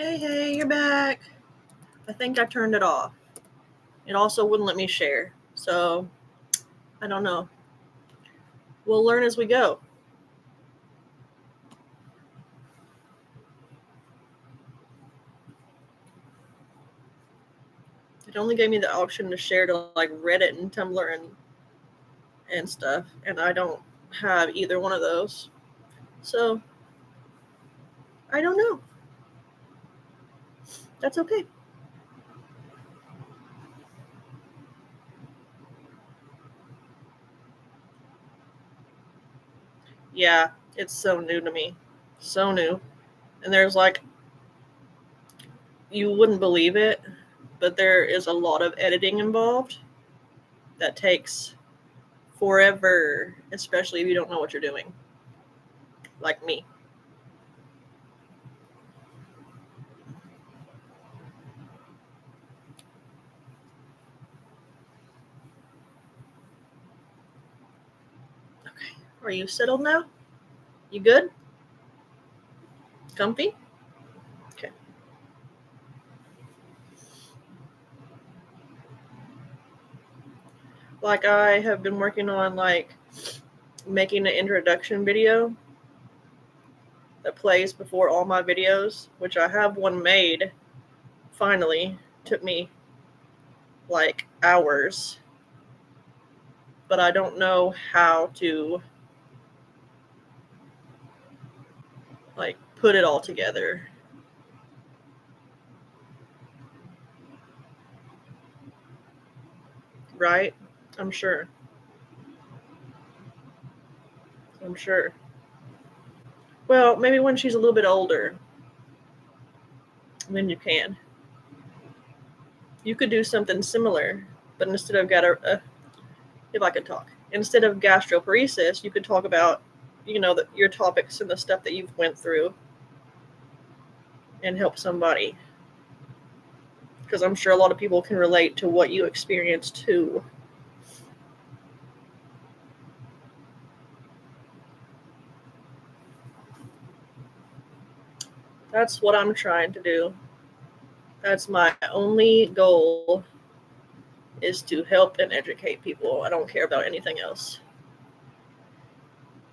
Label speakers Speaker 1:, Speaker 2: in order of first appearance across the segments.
Speaker 1: Hey, you're back. I think I turned it off. It also wouldn't let me share. So, I don't know. We'll learn as we go. It only gave me the option to share to like Reddit and Tumblr and stuff. And I don't have either one of those. So, I don't know. That's okay. Yeah, it's so new to me. So new. And there's like, you wouldn't believe it, but there is a lot of editing involved that takes forever, especially if you don't know what you're doing. Like me. Okay. Are you settled now? You good? Comfy? Okay. Like I have been working on like making an introduction video that plays before all my videos, which I have one made finally. Took me like hours. But I don't know how to like put it all together. Right? I'm sure. I'm sure. Well, maybe when she's a little bit older, then you can. You could do something similar, but instead of if I could talk, instead of gastroparesis, you could talk about, your topics and the stuff that you've went through, and help somebody. Because I'm sure a lot of people can relate to what you experienced too. That's what I'm trying to do. That's my only goal, is to help and educate people. I don't care about anything else.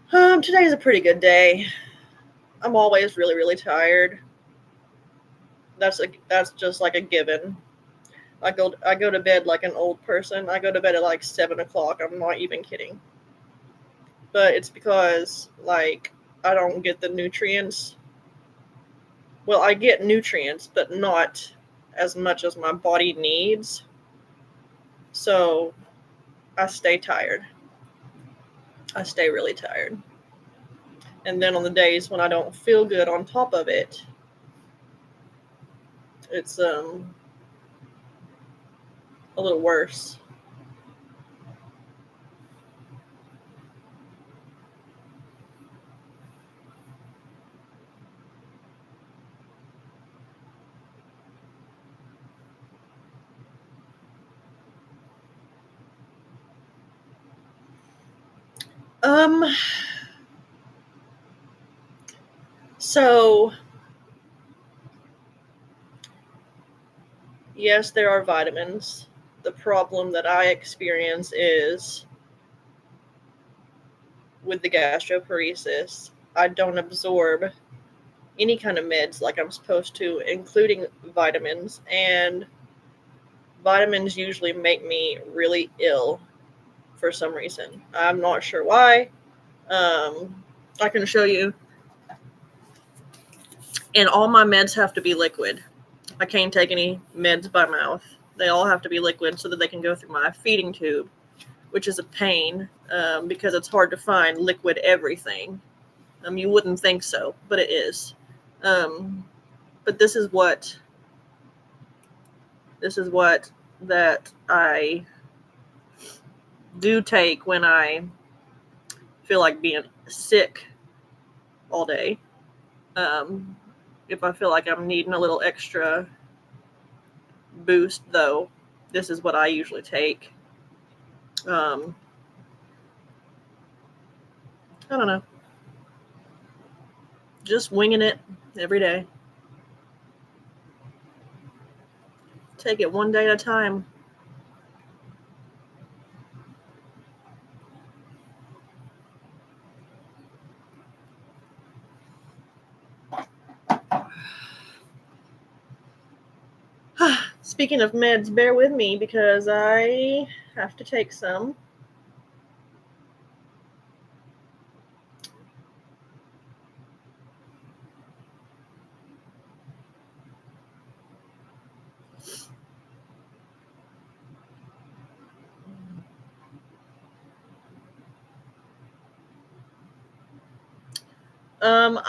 Speaker 1: Today's a pretty good day. I'm always really, really tired. That's just like a given. I go to bed like an old person. I go to bed at like 7 o'clock. I'm not even kidding. But it's because like I don't get the nutrients. Well, I get nutrients, but not as much as my body needs. So I stay tired. I stay really tired. And then on the days when I don't feel good on top of it, it's a little worse. Um so yes, there are vitamins. The problem that I experience is with the gastroparesis, I don't absorb any kind of meds like I'm supposed to, including vitamins. And vitamins usually make me really ill for some reason. I'm not sure why. I can show you. And all my meds have to be liquid. I can't take any meds by mouth. They all have to be liquid so that they can go through my feeding tube, which is a pain because it's hard to find liquid everything. You wouldn't think so, but it is. But this is what that I do take when I feel like being sick all day. If I feel like I'm needing a little extra boost, though, this is what I usually take. I don't know. Just winging it every day. Take it one day at a time. Speaking of meds, bear with me because I have to take some.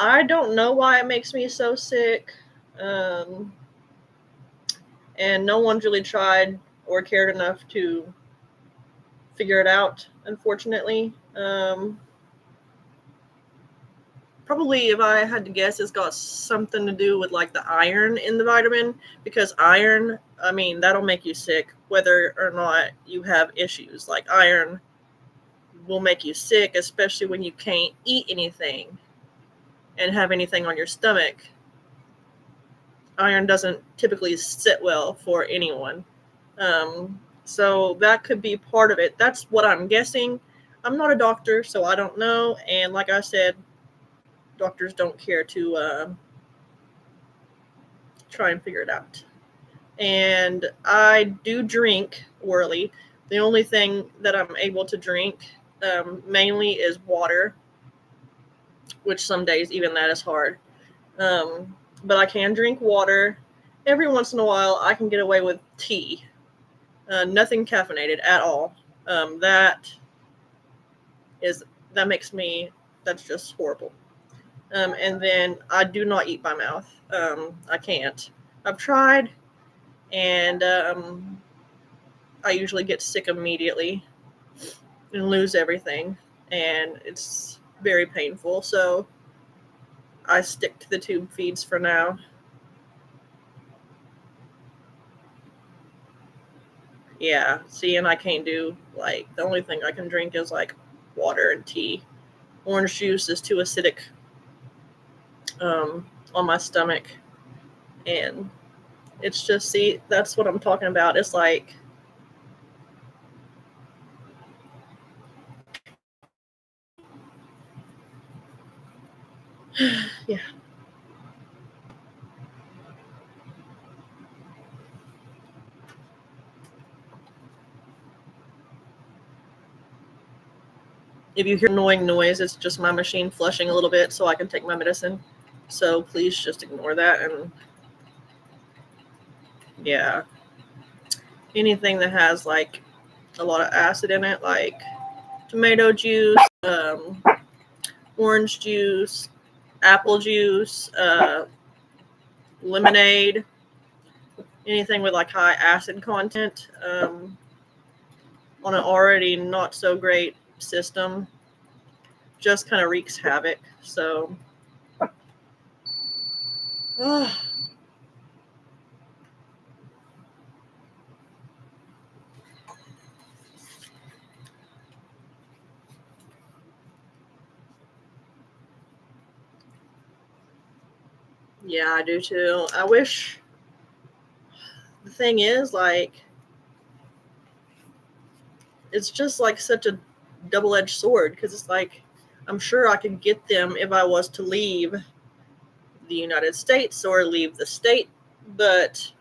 Speaker 1: I don't know why it makes me so sick. And no one's really tried or cared enough to figure it out, unfortunately. Probably, if I had to guess, it's got something to do with like the iron in the vitamin, because iron, I mean, that'll make you sick whether or not you have issues. Like iron will make you sick, especially when you can't eat anything and have anything on your stomach. Iron doesn't typically sit well for anyone. So that could be part of it. That's what I'm guessing. I'm not a doctor, so I don't know. And like I said, doctors don't care to try and figure it out. And I do drink orally. The only thing that I'm able to drink mainly is water, which some days even that is hard. But I can drink water. Every once in a while, I can get away with tea. Nothing caffeinated at all. That makes me, that's just horrible. And then I do not eat by mouth. I can't. I've tried, and I usually get sick immediately and lose everything, and it's very painful. So I stick to the tube feeds for now. Yeah, see, and I can't do, like, the only thing I can drink is like water and tea. Orange juice is too acidic on my stomach, and it's just, see, that's what I'm talking about. It's like, yeah. If you hear annoying noise, it's just my machine flushing a little bit so I can take my medicine. So please just ignore that. And yeah, anything that has like a lot of acid in it, like tomato juice, orange juice, apple juice, lemonade, anything with like high acid content on an already not so great system just kind of wreaks havoc. So yeah, I do too. I wish, the thing is, like, it's just like such a double-edged sword, because it's like, I'm sure I could get them if I was to leave the United States or leave the state, but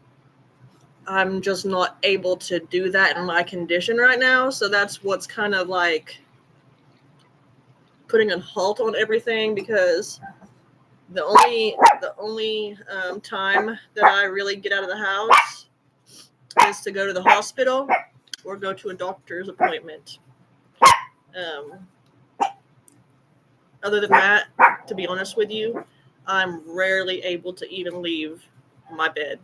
Speaker 1: I'm just not able to do that in my condition right now. So that's what's kind of like putting a halt on everything, because the only time that I really get out of the house is to go to the hospital or go to a doctor's appointment. Other than that, to be honest with you, I'm rarely able to even leave my bed.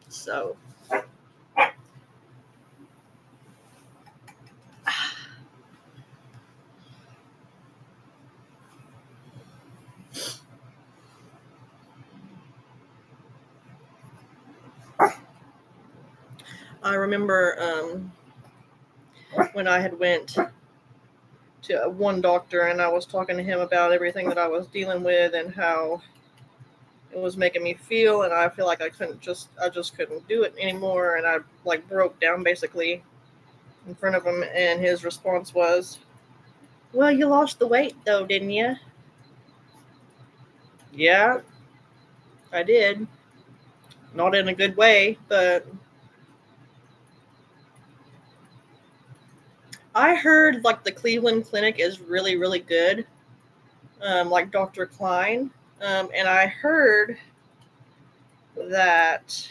Speaker 1: So I remember when I had went to one doctor and I was talking to him about everything that I was dealing with and how it was making me feel, and I feel like I just couldn't do it anymore, and I like broke down basically in front of him, and his response was, "Well, you lost the weight though, didn't you?" Yeah, I did. Not in a good way, but I heard like the Cleveland Clinic is really, really good, like Dr. Klein. And I heard that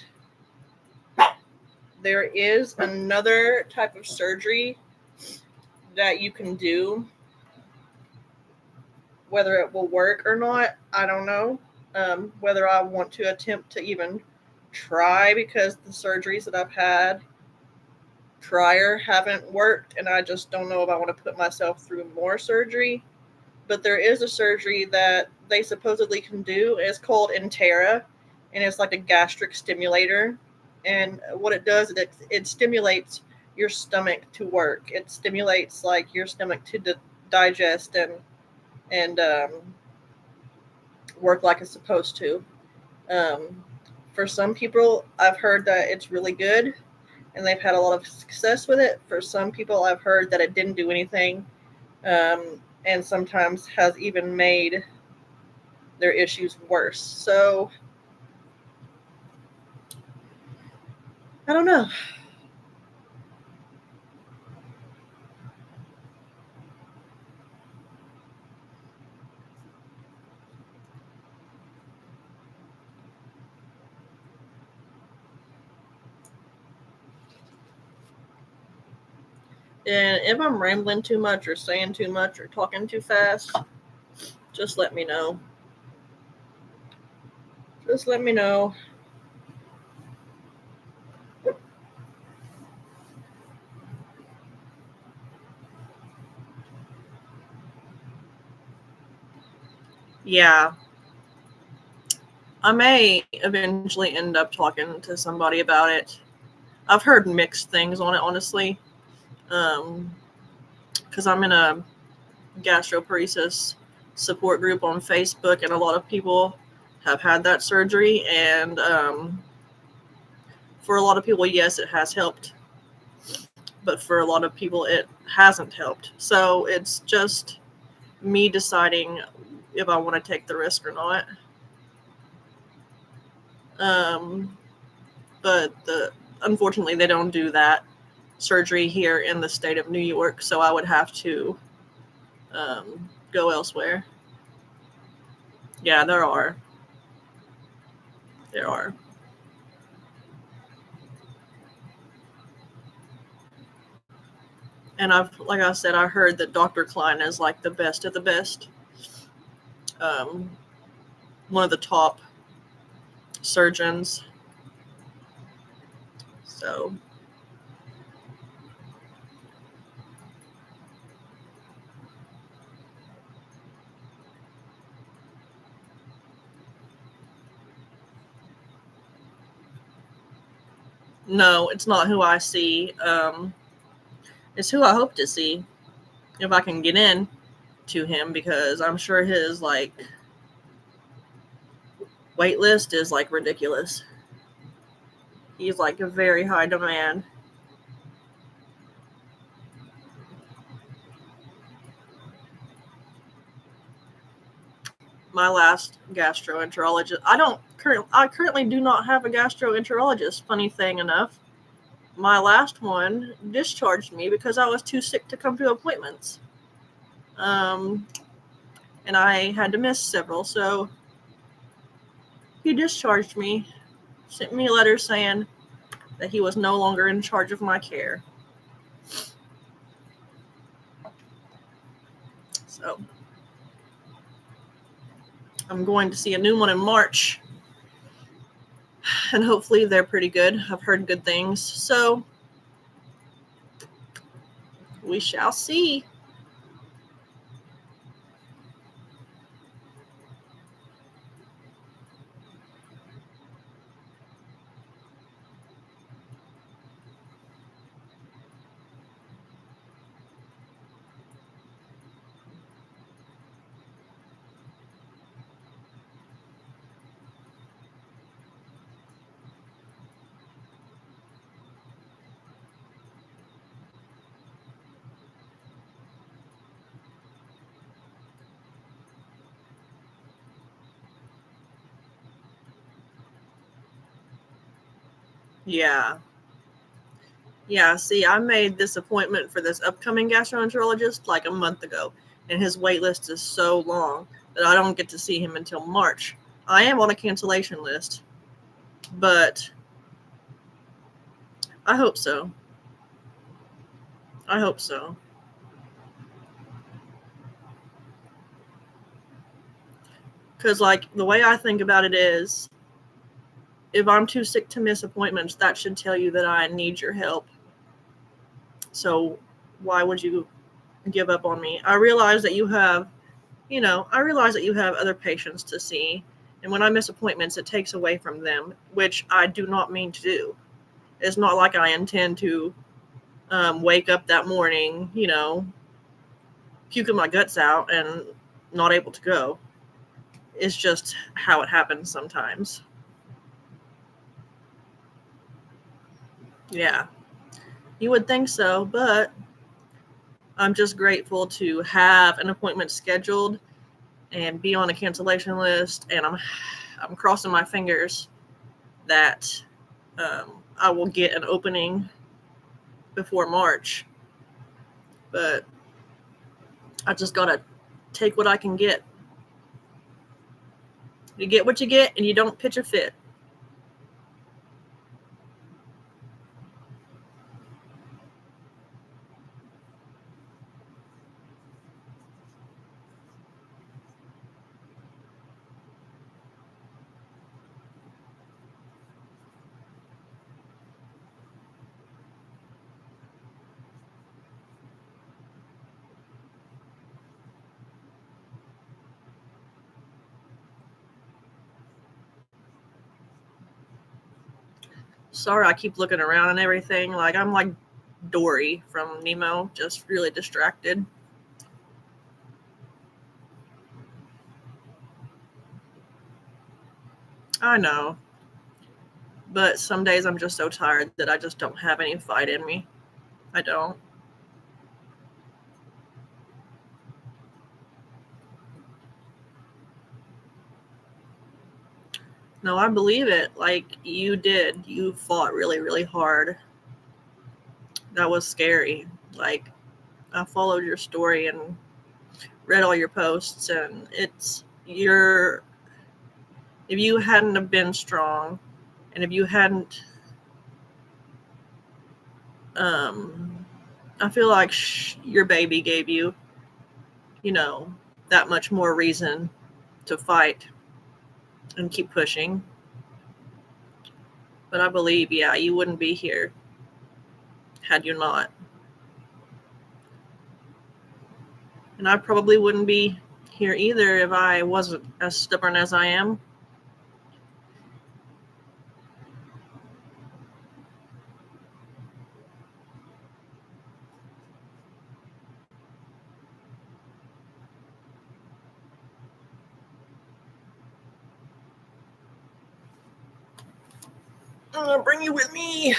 Speaker 1: there is another type of surgery that you can do. Whether it will work or not, I don't know. Whether I want to attempt to even try, because the surgeries that I've had prior haven't worked, and I just don't know if I want to put myself through more surgery. But there is a surgery that they supposedly can do. It's called Intera, and it's like a gastric stimulator. And what it does is it stimulates your stomach to work. It stimulates like your stomach to digest and work like it's supposed to. Um, for some people, I've heard that it's really good, and they've had a lot of success with it. For some people, I've heard that it didn't do anything, and sometimes has even made their issues worse. So I don't know. And if I'm rambling too much or saying too much or talking too fast, just let me know. Just let me know. Yeah, I may eventually end up talking to somebody about it. I've heard mixed things on it, honestly. Because I'm in a gastroparesis support group on Facebook, and a lot of people have had that surgery. And for a lot of people, yes, it has helped. But for a lot of people, it hasn't helped. So it's just me deciding if I want to take the risk or not. Um, but unfortunately, they don't do that surgery here in the state of New York, so I would have to go elsewhere. Yeah, there are. There are. And like I said, I heard that Dr. Klein is like the best of the best. Um, one of the top surgeons. So, no, it's not who I see. It's who I hope to see if I can get in to him, because I'm sure his like wait list is like ridiculous. He's like a very high demand. My last gastroenterologist, I currently do not have a gastroenterologist. Funny thing enough, my last one discharged me because I was too sick to come to appointments. Um, and I had to miss several. So he discharged me, sent me a letter saying that he was no longer in charge of my care. So I'm going to see a new one in March, and hopefully they're pretty good. I've heard good things. So we shall see. Yeah. Yeah, see, I made this appointment for this upcoming gastroenterologist like a month ago, and his wait list is so long that I don't get to see him until March. I am on a cancellation list, but I hope so. I hope so. Because, like, the way I think about it is, if I'm too sick to miss appointments, that should tell you that I need your help. So, why would you give up on me? I realize that you have, other patients to see. And when I miss appointments, it takes away from them, which I do not mean to do. It's not like I intend to wake up that morning, puking my guts out and not able to go. It's just how it happens sometimes. Yeah, you would think so, but I'm just grateful to have an appointment scheduled and be on a cancellation list, and I'm crossing my fingers that I will get an opening before March. But I just gotta take what I can get. You get what you get, and you don't pitch a fit. Sorry, I keep looking around and everything. Like, I'm like Dory from Nemo, just really distracted. I know. But some days I'm just so tired that I just don't have any fight in me. I don't. No, I believe it. Like, you did. You fought really, really hard. That was scary. Like, I followed your story and read all your posts, and if you hadn't have been strong, and if you hadn't, I feel like your baby gave you, you know, that much more reason to fight and keep pushing. But I believe, yeah, you wouldn't be here had you not. And I probably wouldn't be here either if I wasn't as stubborn as I am. I'm gonna bring you with me.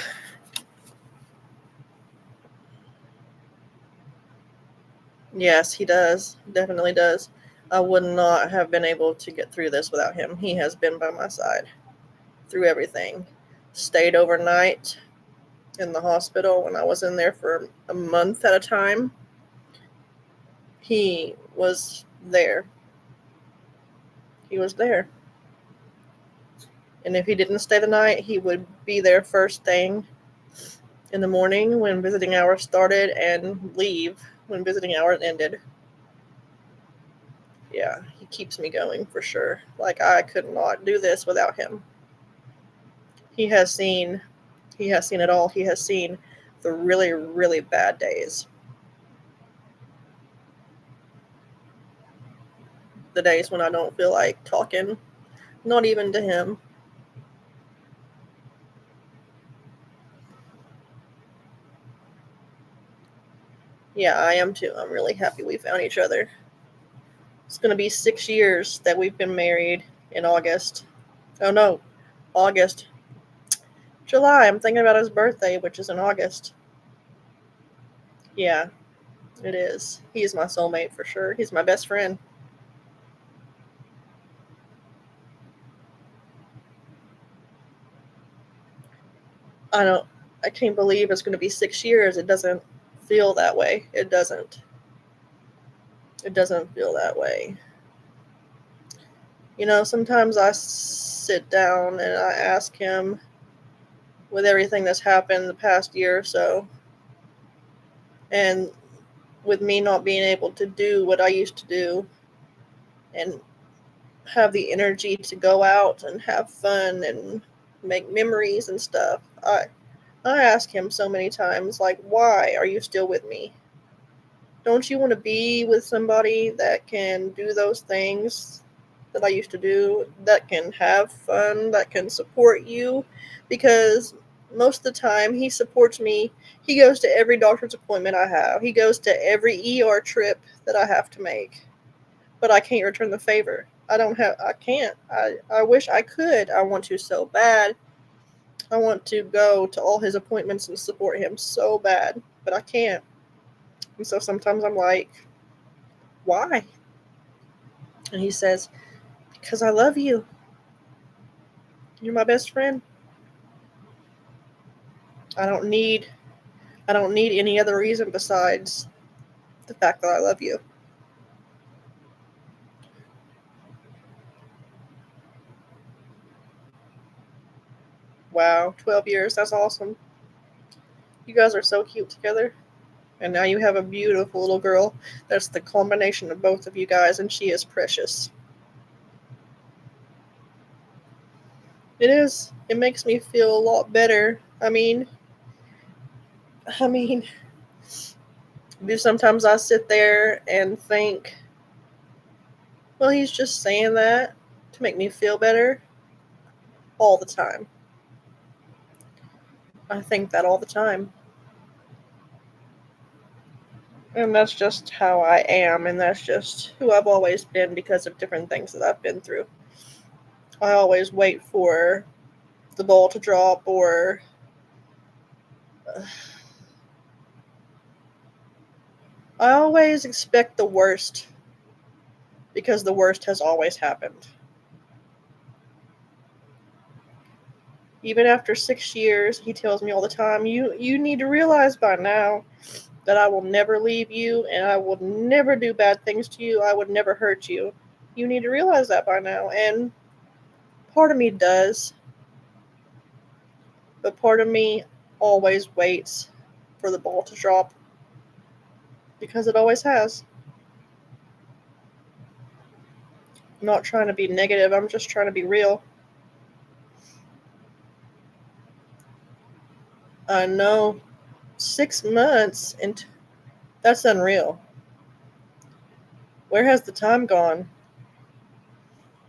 Speaker 1: Yes, he does. Definitely does. I would not have been able to get through this without him. He has been by my side through everything. Stayed overnight in the hospital when I was in there for a month at a time. He was there. He was there. And if he didn't stay the night, he would be there first thing in the morning when visiting hours started and leave when visiting hours ended. Yeah, he keeps me going for sure. Like, I could not do this without him. He has seen he has seen it all. He has seen the really, really bad days. The days when I don't feel like talking, not even to him. Yeah, I am too. I'm really happy we found each other. It's going to be 6 years that we've been married in August. Oh no, August. July. I'm thinking about his birthday, which is in August. Yeah, it is. He is my soulmate for sure. He's my best friend. I can't believe it's going to be 6 years. It doesn't feel that way. It doesn't. It doesn't feel that way. Sometimes I sit down and I ask him, with everything that's happened the past year or so, and with me not being able to do what I used to do and have the energy to go out and have fun and make memories and stuff. I ask him so many times, like, why are you still with me? Don't you want to be with somebody that can do those things that I used to do, that can have fun, that can support you? Because most of the time he supports me. He goes to every doctor's appointment I have. He goes to every ER trip that I have to make. But I can't return the favor. I can't. I wish I could. I want to so bad. I want to go to all his appointments and support him so bad, but I can't. And so sometimes I'm like, why? And he says, because I love you. You're my best friend. I don't need I don't need any other reason besides the fact that I love you. Wow, 12 years. That's awesome. You guys are so cute together. And now you have a beautiful little girl. That's the combination of both of you guys, and she is precious. It is. It makes me feel a lot better. I mean, do sometimes I sit there and think, well, he's just saying that to make me feel better? All the time. I think that all the time. And that's just how I am, and that's just who I've always been because of different things that I've been through. I always wait for the ball to drop, or I always expect the worst because the worst has always happened. Even after 6 years, he tells me all the time, you need to realize by now that I will never leave you and I will never do bad things to you. I would never hurt you. You need to realize that by now. And part of me does, but part of me always waits for the ball to drop because it always has. I'm not trying to be negative, I'm just trying to be real. I know 6 months, and that's unreal. Where has the time gone?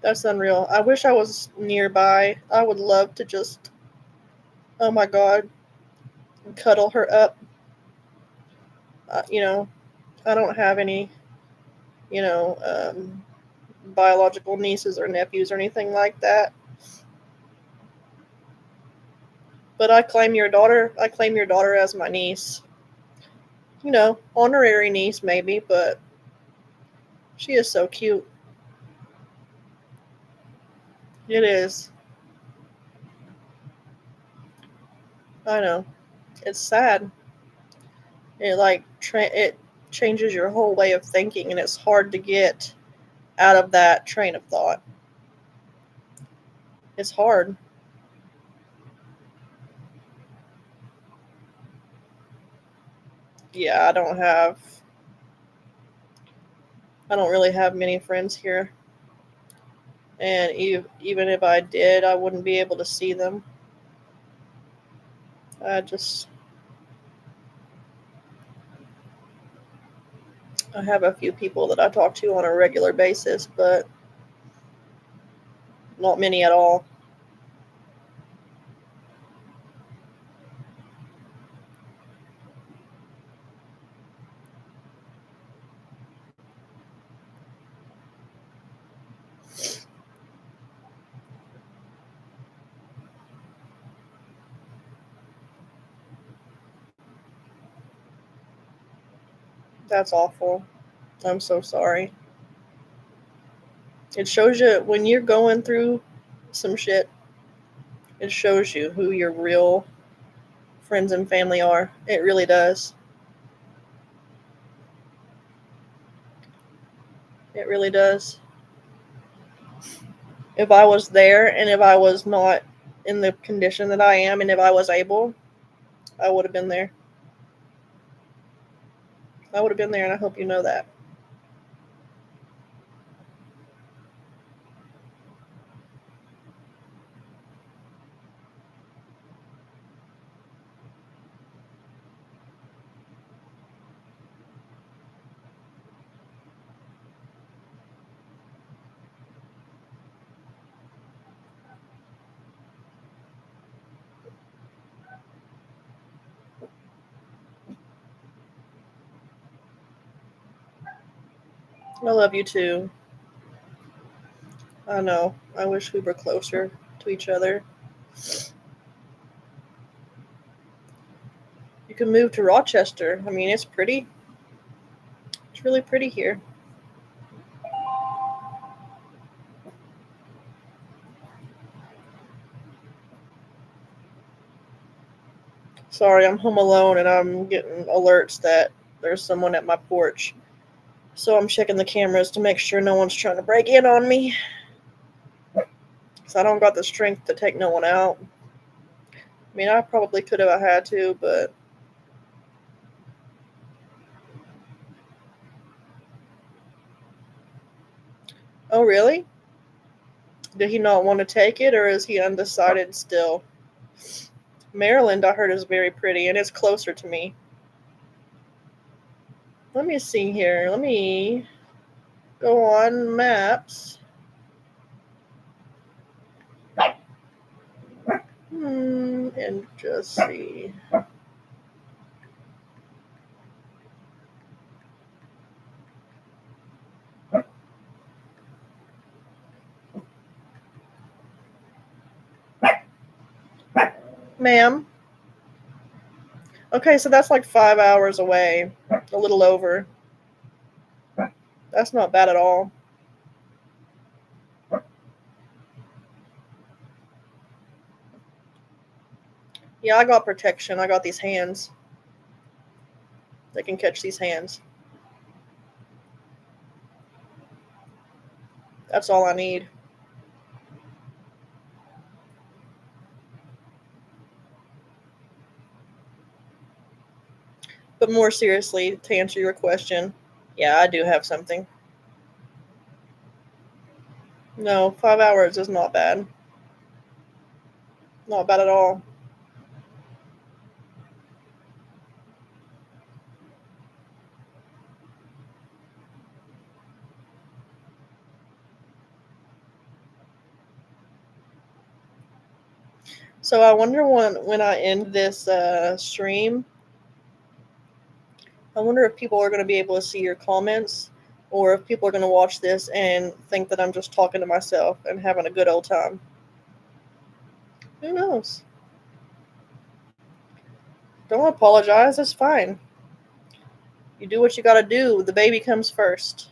Speaker 1: That's unreal. I wish I was nearby. I would love to just, oh my God, cuddle her up. You know, I don't have any, you know, biological nieces or nephews or anything like that. But I claim your daughter. I claim your daughter as my niece. Honorary niece maybe, but she is so cute. It is. I know. It's sad. It changes your whole way of thinking, and it's hard to get out of that train of thought. It's hard. Yeah, I don't really have many friends here, and even if I did, I wouldn't be able to see them. I just I have a few people that I talk to on a regular basis, but not many at all. That's awful. I'm so sorry. It shows you when you're going through some shit, it shows you who your real friends and family are. It really does. It really does. If I was there and if I was not in the condition that I am and if I was able, I would have been there. I would have been there, and I hope you know that. I love you too. I know. I wish we were closer to each other. You can move to Rochester. I mean, it's pretty. It's really pretty here. Sorry, I'm home alone and I'm getting alerts that there's someone at my porch. So I'm checking the cameras to make sure no one's trying to break in on me. Because I don't got the strength to take no one out. I mean, I probably could have had to, but. Oh, really? Did he not want to take it, or is he undecided still? Maryland, I heard, is very pretty, and it's closer to me. Let me see here. Let me go on maps. And just see. Ma'am? Okay, so that's like 5 hours away. A little over. That's not bad at all. Yeah, I got protection. I got these hands. They can catch these hands. That's all I need. But more seriously, to answer your question, yeah, I do have something. No, 5 hours is not bad. Not bad at all. So I wonder when I end this stream, I wonder if people are going to be able to see your comments, or if people are going to watch this and think that I'm just talking to myself and having a good old time. Who knows? Don't apologize. It's fine. You do what you got to do. The baby comes first.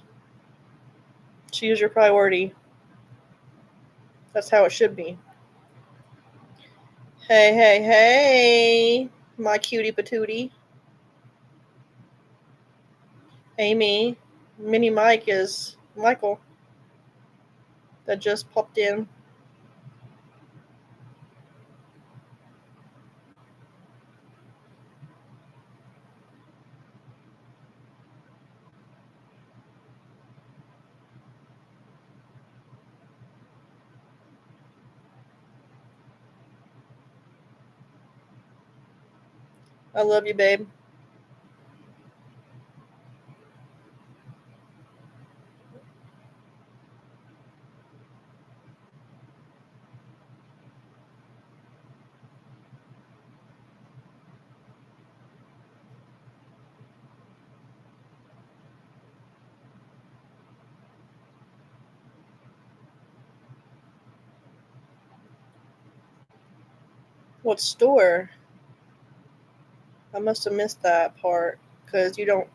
Speaker 1: Choose your priority. That's how it should be. Hey, hey, hey, my cutie patootie. Amy. Mini Mike is Michael that just popped in. I love you, babe. What store? I must have missed that part because you don't.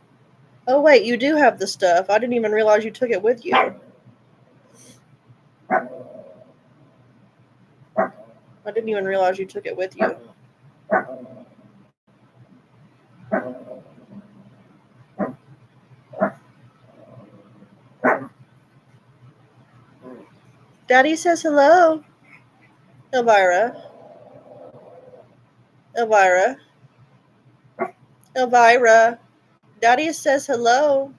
Speaker 1: Oh, wait, you do have the stuff. I didn't even realize you took it with you. I didn't even realize you took it with you. Daddy says hello. Elvira. Elvira. Elvira. Daddy says hello.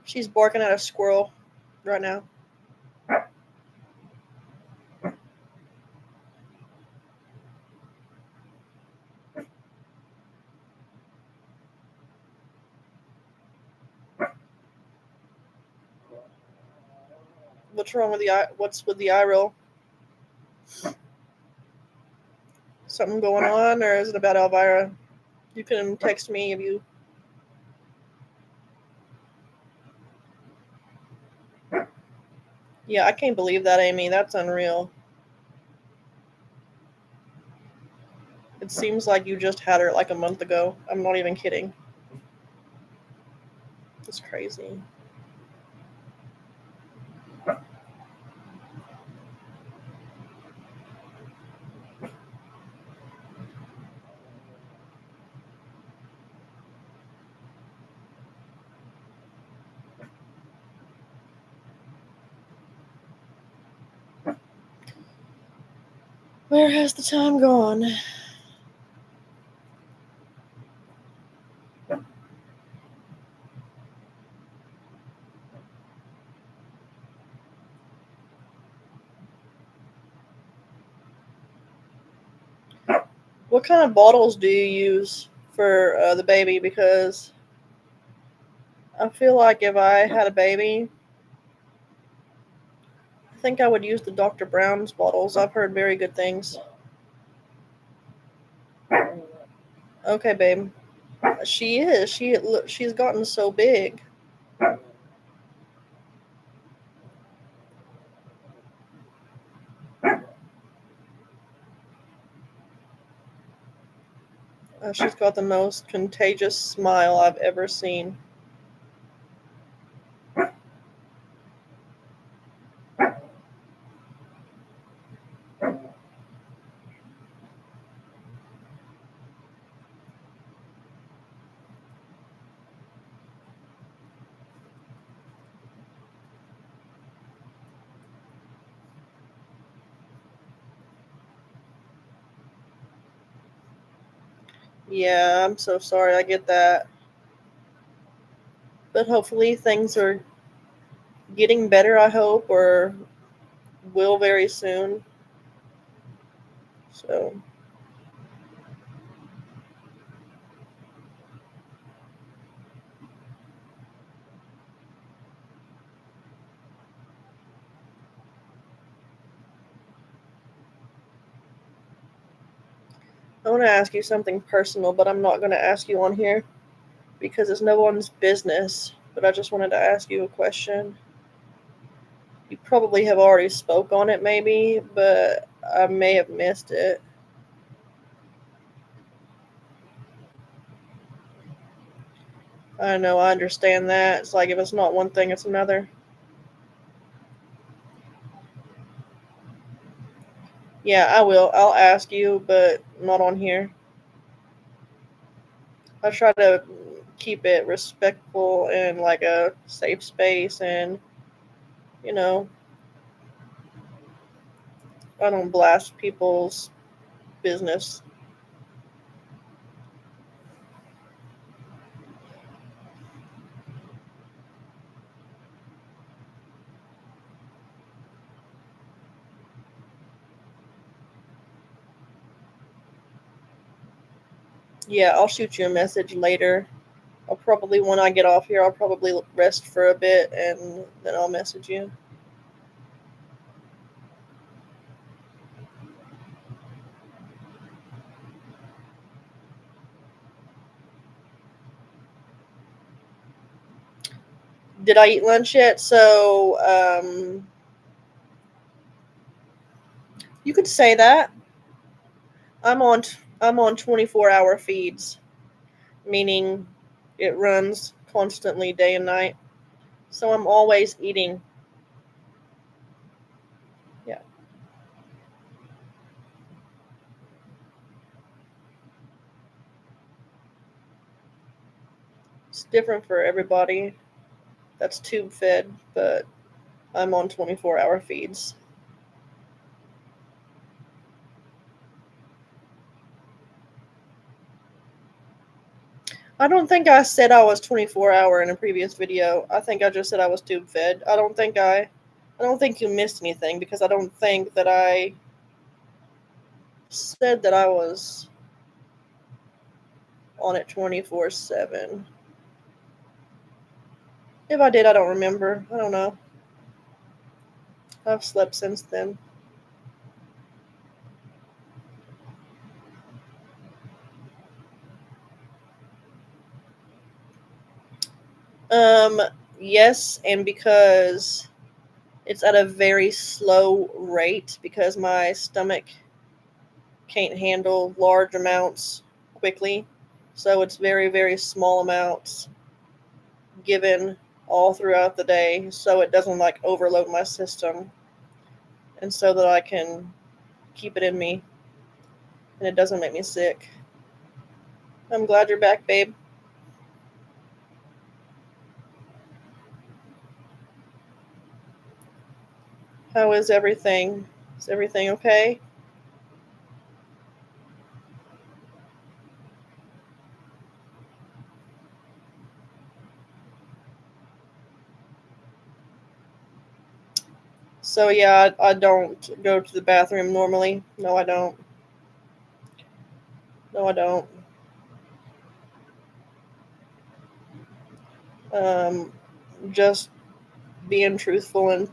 Speaker 1: She's barking at a squirrel right now. What's wrong with the eye? What's with the eye roll? Something going on, or is it about Elvira? You can text me if you. Yeah, I can't believe that, Amy. That's unreal. It seems like you just had her like a month ago. I'm not even kidding. It's crazy. Where has the time gone? What kind of bottles do you use for the baby? Because I feel like if I had a baby, I think I would use the Dr. Brown's bottles. I've heard very good things. Okay, babe. She is. She's gotten so big. She's got the most contagious smile I've ever seen. Yeah, I'm so sorry. I get that. But hopefully things are getting better, I hope, or will very soon. So, I want to ask you something personal, but I'm not going to ask you on here because it's no one's business. But I just wanted to ask you a question. You probably have already spoke on it, maybe, but I may have missed it. I know, I understand that. It's like if it's not one thing, it's another. Yeah, I will. I'll ask you, but not on here. I try to keep it respectful and like a safe space, and you know, I don't blast people's business. Yeah, I'll shoot you a message later. I'll probably, when I get off here, I'll probably rest for a bit and then I'll message you. Did I eat lunch yet? So, you could say that. I'm on 24-hour feeds, meaning it runs constantly day and night. So I'm always eating. Yeah, it's different for everybody. That's tube fed, but I'm on 24-hour feeds. I don't think I said I was 24-hour in a previous video. I think I just said I was tube fed. I don't think you missed anything, because I don't think that I said that I was on it 24/7. If I did, I don't remember. I don't know. I've slept since then. Yes, and because it's at a very slow rate, because my stomach can't handle large amounts quickly. So it's very, very small amounts given all throughout the day, so it doesn't like overload my system, and so that I can keep it in me and it doesn't make me sick. I'm glad you're back, babe. How is everything? Is everything okay? So yeah, I don't go to the bathroom normally. No, I don't. No, I don't. Um, just being truthful and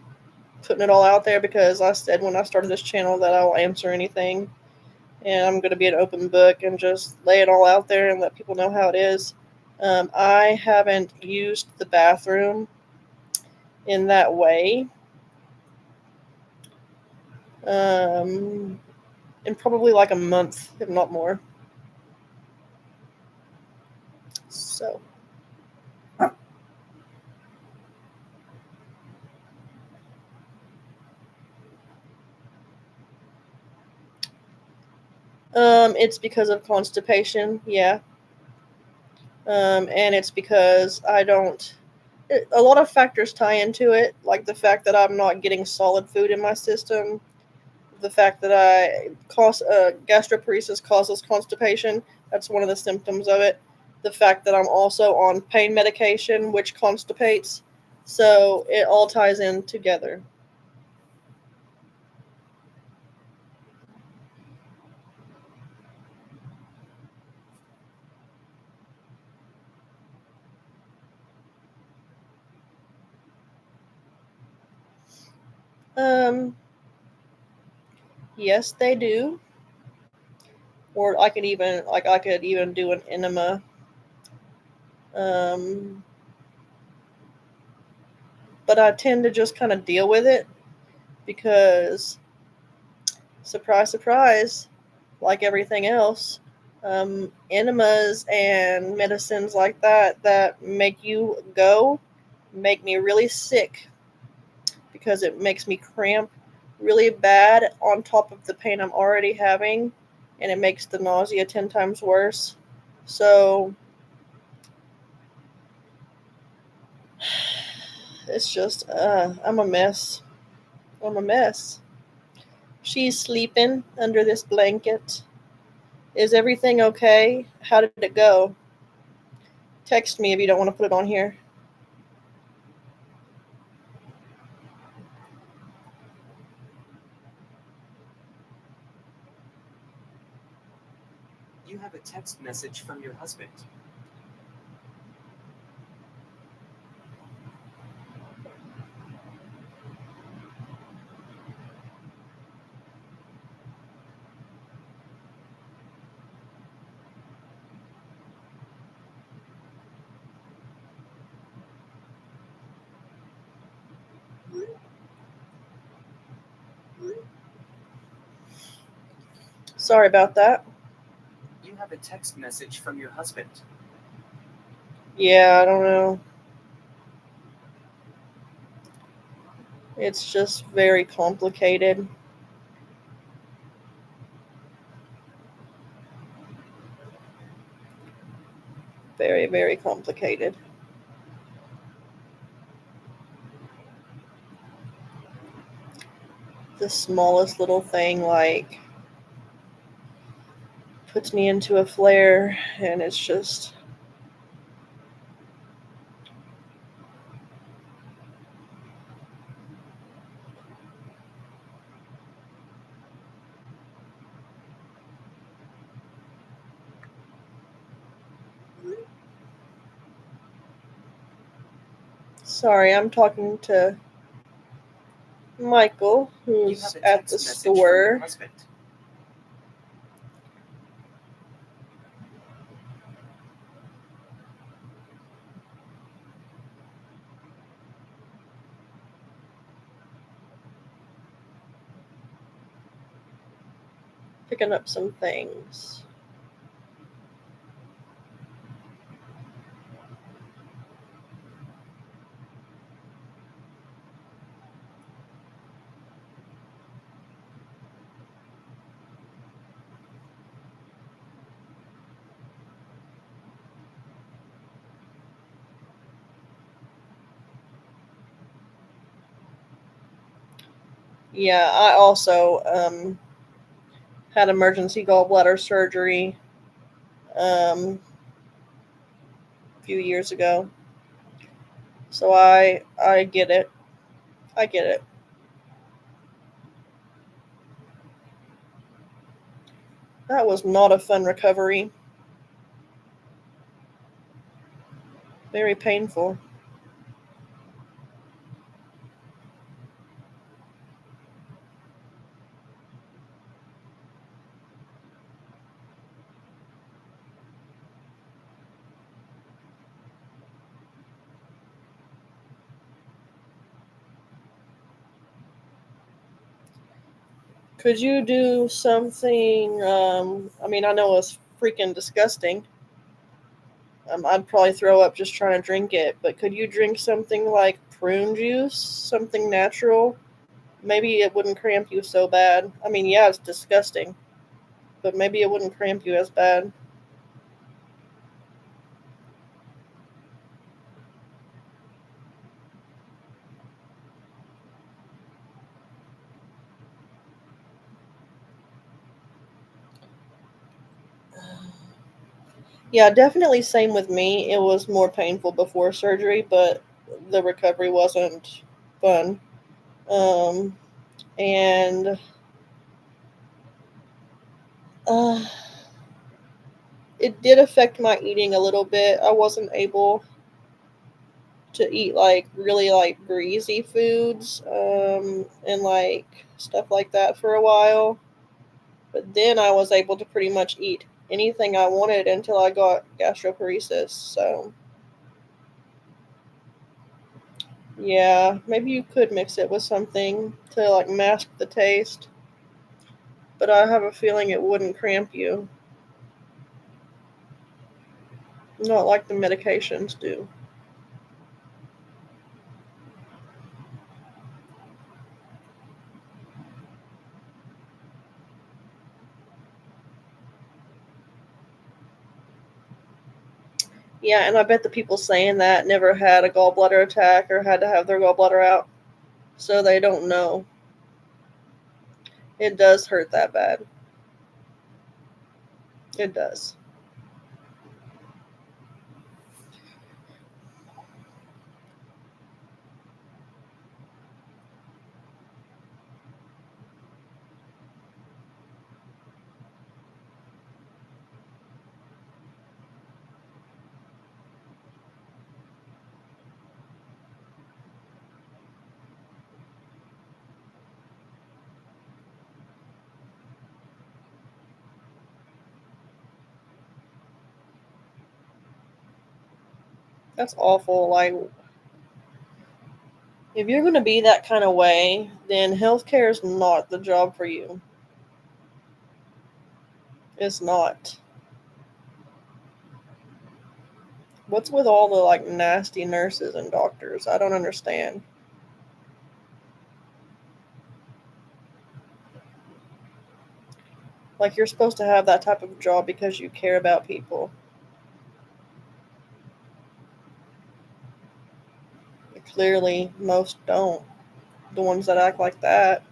Speaker 1: putting it all out there, because I said when I started this channel that I will answer anything, and I'm going to be an open book and just lay it all out there and let people know how it is. I haven't used the bathroom in that way in probably like a month, if not more. So, it's because of constipation, yeah. And it's because I don't. A lot of factors tie into it, like the fact that I'm not getting solid food in my system, the fact that gastroparesis causes constipation. That's one of the symptoms of it. The fact that I'm also on pain medication, which constipates. So it all ties in together. Um, yes, they do. Or I could even do an enema. Um, but I tend to just kind of deal with it, because surprise, surprise, like everything else, enemas and medicines like that make you go make me really sick, because it makes me cramp really bad on top of the pain I'm already having, and it makes the nausea 10 times worse. So it's just, I'm a mess. I'm a mess. She's sleeping under this blanket. Is everything okay? How did it go? Text me if you don't want to put it on here.
Speaker 2: You have a text message from your husband.
Speaker 1: Sorry about that.
Speaker 2: You have a text message from your husband.
Speaker 1: Yeah, I don't know. It's just very complicated. Very, very complicated. the smallest little thing like puts me into a flare, and it's just sorry. I'm talking to Michael,
Speaker 2: You
Speaker 1: who's
Speaker 2: have a
Speaker 1: at the
Speaker 2: text message from your
Speaker 1: store.
Speaker 2: husband.
Speaker 1: Picking up some things. Yeah, I also had emergency gallbladder surgery a few years ago. So I get it. I get it. That was not a fun recovery. Very painful. Could you do something? I mean, I know it's freaking disgusting. I'd probably throw up just trying to drink it, but could you drink something like prune juice? Something natural? Maybe it wouldn't cramp you so bad. I mean, yeah, it's disgusting, but maybe it wouldn't cramp you as bad. Yeah, definitely same with me. It was more painful before surgery, but the recovery wasn't fun. Um, and uh, it did affect my eating a little bit. I wasn't able to eat like really like greasy foods and like stuff like that for a while. But then I was able to pretty much eat anything I wanted until I got gastroparesis. So yeah, maybe you could mix it with something to like mask the taste, but I have a feeling it wouldn't cramp you. Not like the medications do. Yeah, and I bet the people saying that never had a gallbladder attack or had to have their gallbladder out, so they don't know. It does hurt that bad. It does. That's awful. Like, if you're going to be that kind of way, then healthcare is not the job for you. It's not. What's with all the like nasty nurses and doctors? I don't understand. Like, you're supposed to have that type of job because you care about people. Clearly, most don't. The ones that act like that.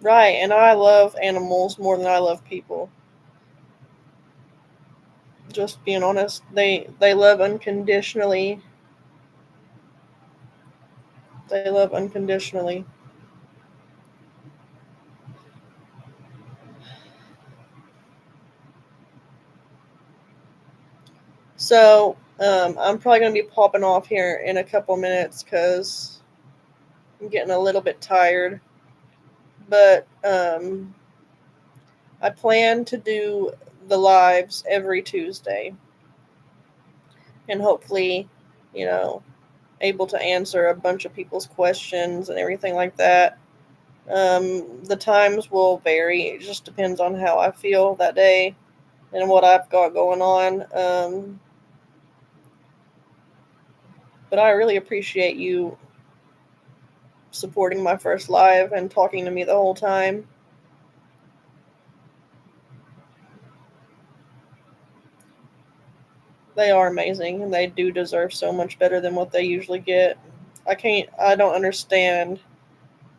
Speaker 1: Right, and I love animals more than I love people. Just being honest, they love unconditionally. They love unconditionally. So, I'm probably going to be popping off here in a couple minutes because I'm getting a little bit tired. But I plan to do the lives every Tuesday and hopefully, you know, able to answer a bunch of people's questions and everything like that. The times will vary. It just depends on how I feel that day and what I've got going on. But I really appreciate you supporting my first live and talking to me the whole time. They are amazing and they do deserve so much better than what they usually get. I don't understand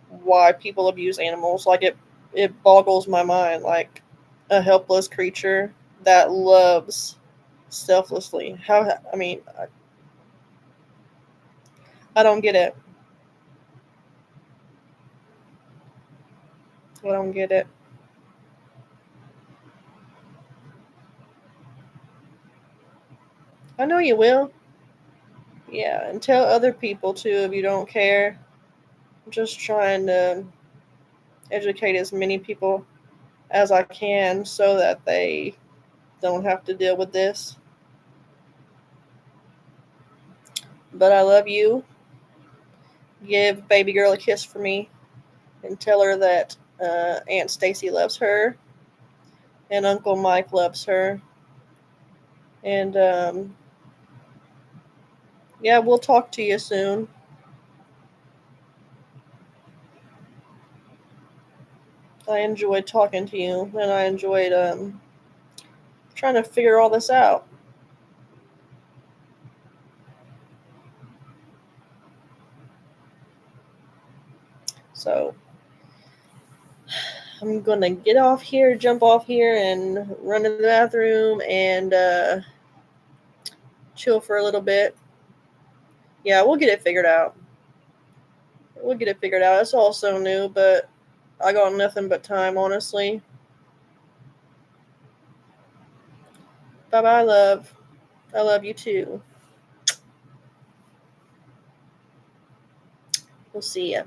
Speaker 1: why people abuse animals. Like it boggles my mind. Like a helpless creature that loves selflessly. I mean, I don't get it. I don't get it. I know you will. Yeah, and tell other people too if you don't care. I'm just trying to educate as many people as I can so that they don't have to deal with this. But I love you. Give baby girl a kiss for me and tell her that Aunt Stacy loves her and Uncle Mike loves her. And yeah, we'll talk to you soon. I enjoyed talking to you and I enjoyed trying to figure all this out. So I'm gonna get off here, jump off here, and run to the bathroom and chill for a little bit. Yeah, we'll get it figured out. We'll get it figured out. It's all so new, but I got nothing but time, honestly. Bye bye, love. I love you too. We'll see ya.